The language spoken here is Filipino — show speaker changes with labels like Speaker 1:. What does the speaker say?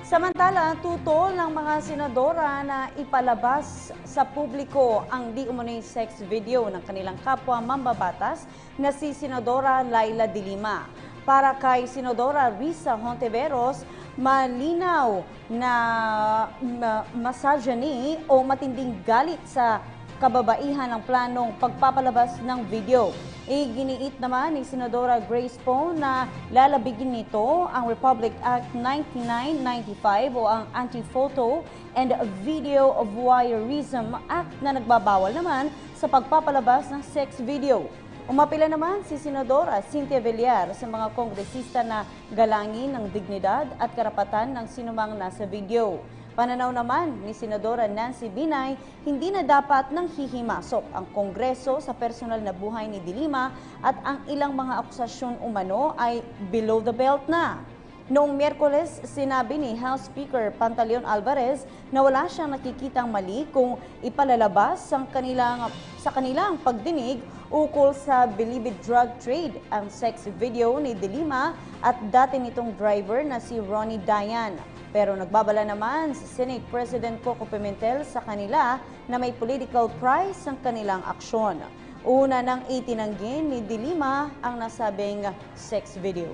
Speaker 1: Samantala, tutol ng mga senadora na ipalabas sa publiko ang di umano'y sex video ng kanilang kapwa mambabatas na si Senadora Laila de Lima. Para kay Senadora Risa Hontiveros, malinaw na misogyny o matinding galit sa kababaihan ang planong pagpapalabas ng video. Iginiit naman ni Senadora Grace Poe na lalabigin nito ang Republic Act 9995 o ang Anti-Photo and Video of Voyeurism Act na nagbabawal naman sa pagpapalabas ng sex video. Umapila naman si Senadora Cynthia Villar sa mga kongresista na galangin ng dignidad at karapatan ng sinumang nasa video. Pananaw naman ni Senadora Nancy Binay, hindi na dapat nang hihimasok ang Kongreso sa personal na buhay ni de Lima at ang ilang mga akusasyon umano ay below the belt na. Noong Miyerkules, sinabi ni House Speaker Pantaleon Alvarez na wala siyang nakikitang mali kung ipalalabas sa kanilang pagdinig ukol sa believed drug trade ang sex video ni de Lima at dati nitong driver na si Ronnie Dayan. Pero nagbabala naman si Senate President Coco Pimentel sa kanila na may political price ang kanilang aksyon. Una nang itinanggi ni de Lima ang nasabing sex video.